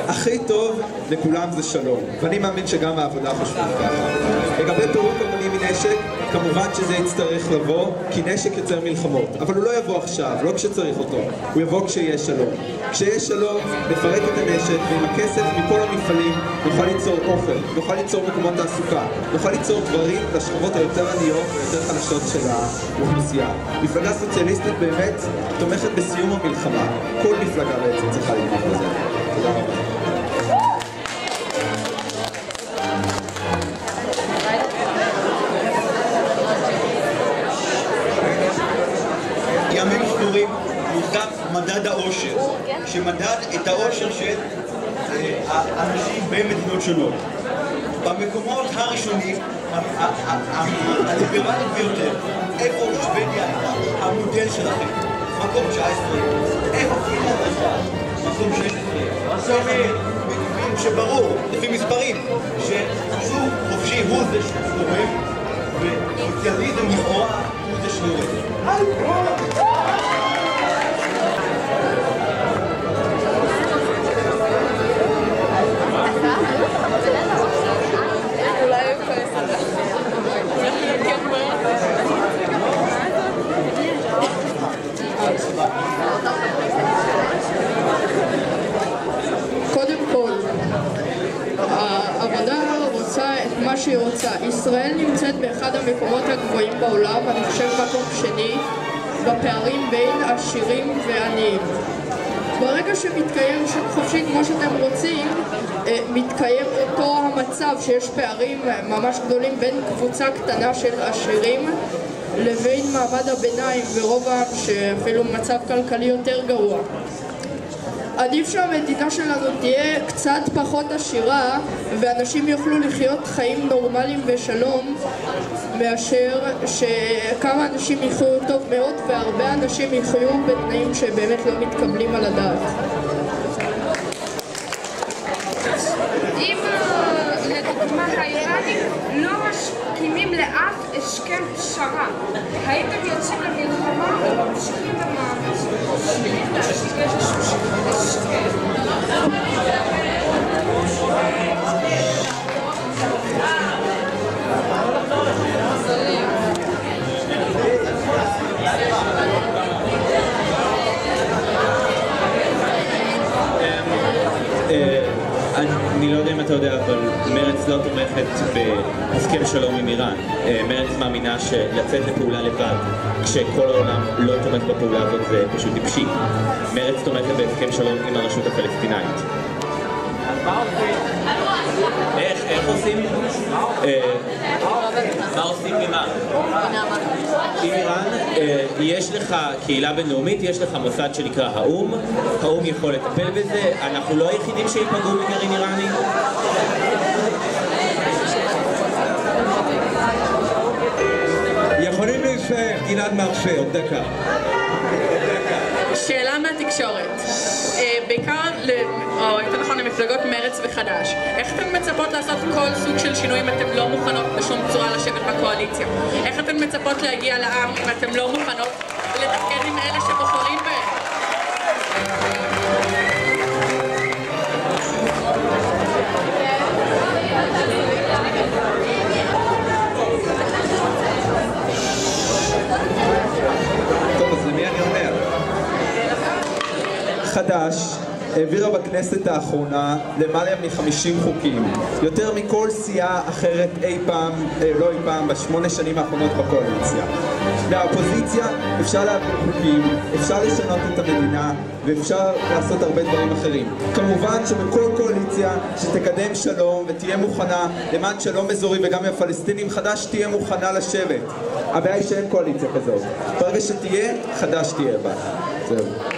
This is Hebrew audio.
הכי טוב לכולם זה שלום, ואני מאמין שגם העבודה חושבים ככה. לגבי פירוק המוני מנשק, כמובן שזה יצטרך לבוא, כי נשק יוצר מלחמות, אבל הוא לא יבוא עכשיו, לא כשצריך אותו, הוא יבוא כשיהיה שלום. כשיהיה שלום, נפרק את הנשק, ועם הכסף מכל המפעלים נוכל ליצור אוכל, נוכל ליצור מקומות תעסוקה, נוכל ליצור דברים לשכבות היותר עניות ויותר חלשות של האוכלוסייה. מפלגה סוציאליסטית באמת תומכת בסיום המלחמה. כל מפלגה בעצם צריכה לתמוך בזה. תודה רבה. ימים ספורים מוסף מדד האושר, שמדד את האושר של האנשים במדינות שונות. במקומות הראשונים, הליברלית ביותר, איפה שוודיה הייתה, המודל שלכם, מקום 19, איפה פינלנד הייתה, מקום 16, מבינים שברור, לפי מספרים, ששוק חופשי הוא זה שתורם, וסוציאליזם לכאורה הוא זה שנורא. קודם כל, העבודה רוצה את מה שהיא רוצה. ישראל נמצאת באחד המקומות הגבוהים בעולם, אני חושב מקום שני, בפערים בין עשירים ועניים. ברגע שמתקיים שוק חופשי כמו שאתם רוצים, מתקיים אותו המצב שיש פערים ממש גדולים בין קבוצה קטנה של עשירים לבין מעמד הביניים ורוב העם שאפילו מצב כלכלי יותר גרוע. עדיף שהמדינה שלנו תהיה קצת פחות עשירה ואנשים יוכלו לחיות חיים נורמליים ושלום מאשר שכמה אנשים יחיו טוב מאוד והרבה אנשים יחיו בתנאים שבאמת לא מתקבלים על הדעת. אם לדוגמה האיראנים לא מסכימים לאף הסכם פשרה, הייתם יוצאים למלחמה או ממשיכים במאמץ בשביל להשיג איזשהו הסכם? אני לא יודע אם אתה יודע, אבל מרץ לא תומכת בהסכם שלום עם איראן. מרץ מאמינה שלצאת לפעולה לבד כשכל העולם לא תומך בפעולה הזאת זה פשוט טיפשי. מרץ תומכת בהסכם שלום עם הרשות הפלסטינאית. איך עושים? מה עושים ממה? עם איראן יש לך קהילה בינלאומית, יש לך מוסד שנקרא האו"ם, האו"ם יכול לטפל בזה, אנחנו לא היחידים שיפגעו מגרעין איראני. יכולים להישאר, גלעד מרשה, עוד דקה. שאלה מהתקשורת, בעיקר, או יותר נכון למפלגות מרץ וחד"ש, איך אתן מצפות לעשות כל סוג של שינוי אם אתן לא מוכנות בשום צורה לשבת בקואליציה? איך אתן מצפות להגיע לעם אם אתן לא מוכנות לתפקד עם אלה שבוחרים בהם? טוב, אז למי אני אומר? חד"ש העבירה בכנסת האחרונה למעלה מ-50 חוקים, יותר מכל סיעה אחרת אי פעם, לא אי פעם, ב8 שנים האחרונות בקואליציה. מהאופוזיציה אפשר להעביר חוקים, אפשר לשנות את המדינה ואפשר לעשות הרבה דברים אחרים. כמובן שבכל קואליציה שתקדם שלום ותהיה מוכנה למען שלום אזורי וגם עם הפלסטינים, חד"ש תהיה מוכנה לשבת. הבעיה היא שאין קואליציה כזאת. ברגע שתהיה, חד"ש תהיה בה. זהו.